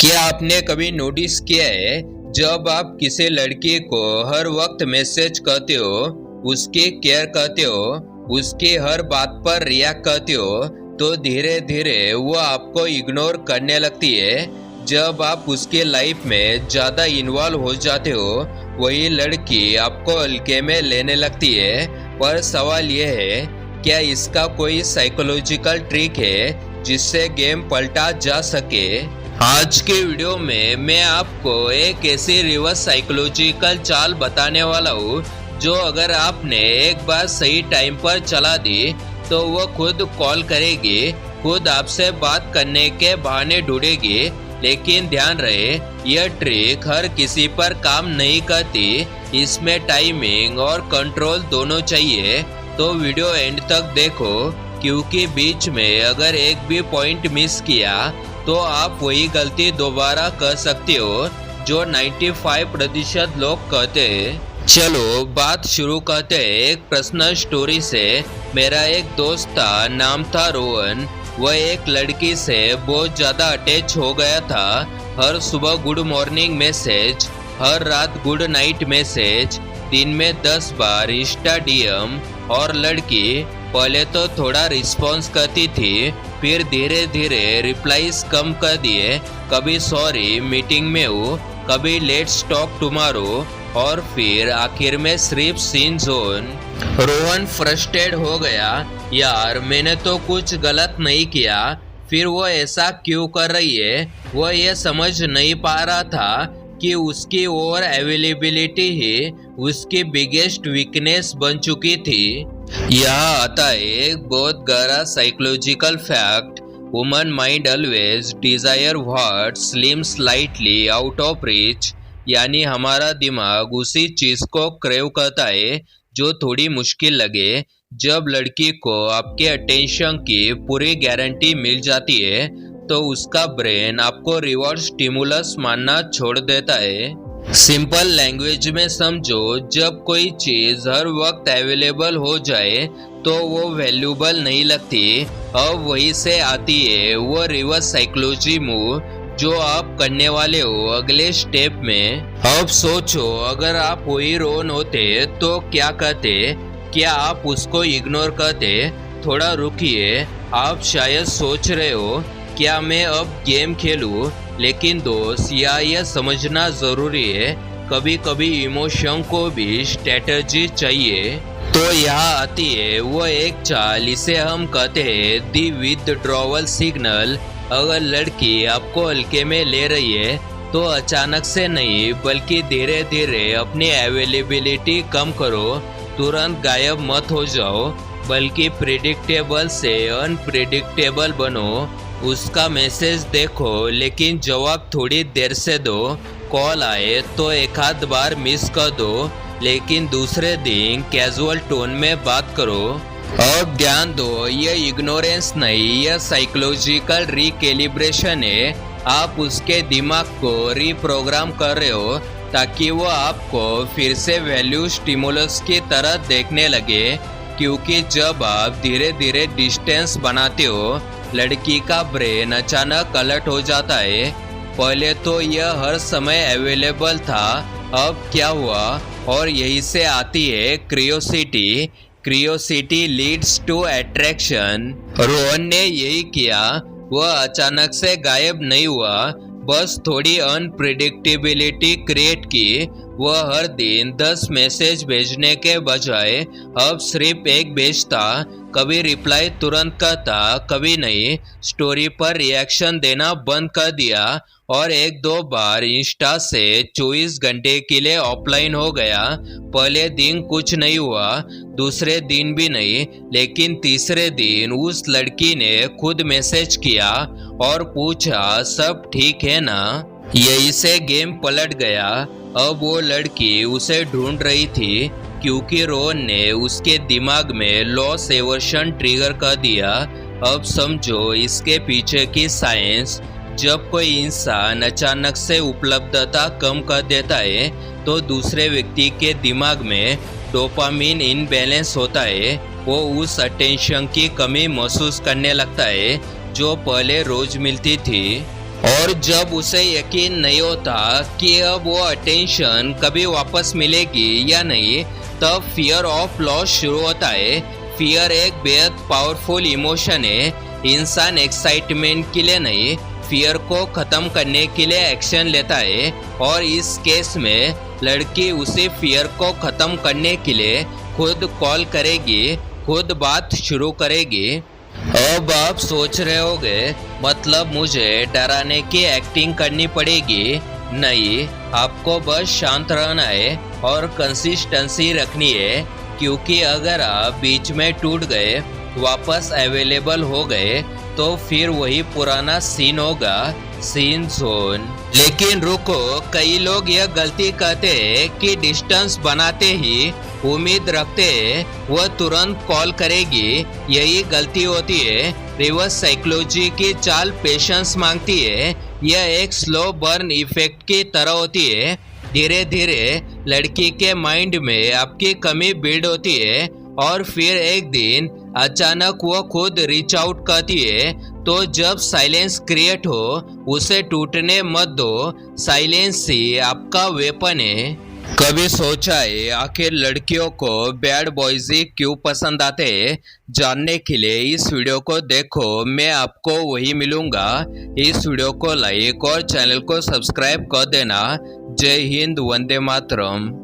क्या आपने कभी नोटिस किया है, जब आप किसी लड़की को हर वक्त मैसेज करते हो, उसकी केयर करते हो, उसकी हर बात पर रिएक्ट करते हो, तो धीरे धीरे वो आपको इग्नोर करने लगती है। जब आप उसके लाइफ में ज्यादा इन्वॉल्व हो जाते हो, वही लड़की आपको हल्के में लेने लगती है। पर सवाल यह है, क्या इसका कोई साइकोलॉजिकल ट्रिक है जिससे गेम पलटा जा सके? आज के वीडियो में मैं आपको एक ऐसी रिवर्स साइकोलॉजिकल चाल बताने वाला हूँ, जो अगर आपने एक बार सही टाइम पर चला दी तो वो खुद कॉल करेगी, खुद आपसे बात करने के बहाने ढूंढेगी। लेकिन ध्यान रहे, यह ट्रिक हर किसी पर काम नहीं करती। इसमें टाइमिंग और कंट्रोल दोनों चाहिए। तो वीडियो एंड तक देखो, क्योंकि बीच में अगर एक भी पॉइंट मिस किया तो आप वही गलती दोबारा कर सकते हो जो 95% लोग करते हैं। चलो बात शुरू करते हैं एक पर्सनल स्टोरी से। मेरा एक दोस्त था, नाम था रोहन। वह एक लड़की से बहुत ज्यादा अटैच हो गया था। हर सुबह गुड मॉर्निंग मैसेज, हर रात गुड नाइट मैसेज, दिन में 10 बार इंस्टा डीएम। और लड़की पहले तो थोड़ा रिस्पॉन्स करती थी, फिर धीरे धीरे रिप्लाईज कम कर दिए। कभी सॉरी मीटिंग में हूँ, कभी लेट्स टॉक टुमारो, और फिर आखिर में सिर्फ सीन जोन। रोहन फ्रस्ट्रेट हो गया, यार मैंने तो कुछ गलत नहीं किया, फिर वो ऐसा क्यों कर रही है? वो ये समझ नहीं पा रहा था कि उसकी ओवर अवेलेबिलिटी ही उसकी बिगेस्ट वीकनेस बन चुकी थी। यहाँ आता है एक बहुत गहरा psychological fact. Woman mind always desire what slim slightly out of reach, यानी हमारा दिमाग उसी चीज को क्रेव करता है जो थोड़ी मुश्किल लगे। जब लड़की को आपके अटेंशन की पूरी गारंटी मिल जाती है तो उसका ब्रेन आपको रिवॉर्ड स्टिमुलस मानना छोड़ देता है। सिंपल लैंग्वेज में समझो, जब कोई चीज हर वक्त अवेलेबल हो जाए तो वो वैल्यूबल नहीं लगती। अब वही से आती है वो रिवर्स साइकोलॉजी मूव जो आप करने वाले हो अगले स्टेप में। अब सोचो, अगर आप वही रोहन होते तो क्या करते? क्या आप उसको इग्नोर करते? थोड़ा रुकिए, आप शायद सोच रहे हो क्या मैं अब गेम खेलूं? लेकिन दोस्त, यह समझना जरूरी है, कभी कभी इमोशन को भी स्ट्रेटजी चाहिए। तो यहाँ आती है वो एक चाल, इसे हम कहते हैं दी विथड्रॉवल सिग्नल। अगर लड़की आपको हल्के में ले रही है तो अचानक से नहीं, बल्कि धीरे धीरे अपनी अवेलेबिलिटी कम करो। तुरंत गायब मत हो जाओ, बल्कि प्रिडिक्टेबल से अनप्रिडिक्टेबल बनो। उसका मैसेज देखो, लेकिन जवाब थोड़ी देर से दो। कॉल आए तो एक आध बार मिस कर दो, लेकिन दूसरे दिन कैजुअल टोन में बात करो। अब ध्यान दो, यह इग्नोरेंस नहीं, यह साइकोलॉजिकल रिकैलिब्रेशन है। आप उसके दिमाग को रिप्रोग्राम कर रहे हो ताकि वो आपको फिर से वैल्यू स्टिमुलस की तरह देखने लगे। क्योंकि जब आप धीरे धीरे डिस्टेंस बनाते हो, लड़की का ब्रेन अचानक अलर्ट हो जाता है। पहले तो यह हर समय अवेलेबल था, अब क्या हुआ? और यही से आती है curiosity. Curiosity leads to attraction. Rohan ने यही किया, वह अचानक से गायब नहीं हुआ, बस थोड़ी अनप्रिडिक्टेबिलिटी क्रिएट की। वह हर दिन 10 मैसेज भेजने के बजाय अब सिर्फ एक भेजता। कभी रिप्लाई तुरंत करता, कभी नहीं। स्टोरी पर रिएक्शन देना बंद कर दिया, और 1-2 बार इंस्टा से 24 घंटे के लिए ऑफलाइन हो गया। पहले दिन कुछ नहीं हुआ, दूसरे दिन भी नहीं, लेकिन तीसरे दिन उस लड़की ने खुद मैसेज किया और पूछा सब ठीक है ना। यही से गेम पलट गया। अब वो लड़की उसे ढूंढ रही थी, क्योंकि रोहन ने उसके दिमाग में लॉस एवर्शन ट्रिगर कर दिया। अब समझो इसके पीछे की साइंस। जब कोई इंसान अचानक से उपलब्धता कम कर देता है तो दूसरे व्यक्ति के दिमाग में डोपामिन इनबैलेंस होता है। वो उस अटेंशन की कमी महसूस करने लगता है जो पहले रोज मिलती थी। और जब उसे यकीन नहीं होता कि अब वो अटेंशन कभी वापस मिलेगी या नहीं, तब फियर ऑफ लॉस शुरू होता है। फियर एक बेहद पावरफुल इमोशन है। इंसान एक्साइटमेंट के लिए नहीं, फियर को खत्म करने के लिए एक्शन लेता है, और इस केस में लड़की उसे फियर को खत्म करने के लिए खुद कॉल करेगी, खुद बात शुरू करेगी। अब आप सोच रहे होगे, मतलब मुझे डराने की एक्टिंग करनी पड़ेगी? नहीं, आपको बस शांत रहना है और कंसिस्टेंसी रखनी है, क्योंकि अगर आप बीच में टूट गए, वापस अवेलेबल हो गए, तो फिर वही पुराना सीन होगा, सीन जोन। लेकिन रुको, कई लोग यह गलती करते हैं कि डिस्टेंस बनाते ही उम्मीद रखते हैं वह तुरंत कॉल करेगी। यही गलती होती है। रिवर्स साइकोलॉजी की चाल पेशेंस मांगती है। यह एक स्लो बर्न इफेक्ट की तरह होती है। धीरे धीरे लड़की के माइंड में आपकी कमी बिल्ड होती है, और फिर एक दिन अचानक वो खुद रीच आउट करती है। तो जब साइलेंस क्रिएट हो, उसे टूटने मत दो। साइलेंस ही आपका वेपन है। कभी सोचा है आखिर लड़कियों को बैड बॉयज ही क्यों पसंद आते हैं? जानने के लिए इस वीडियो को देखो, मैं आपको वही मिलूंगा। इस वीडियो को लाइक और चैनल को सब्सक्राइब कर देना। जय हिंद, वंदे मातरम।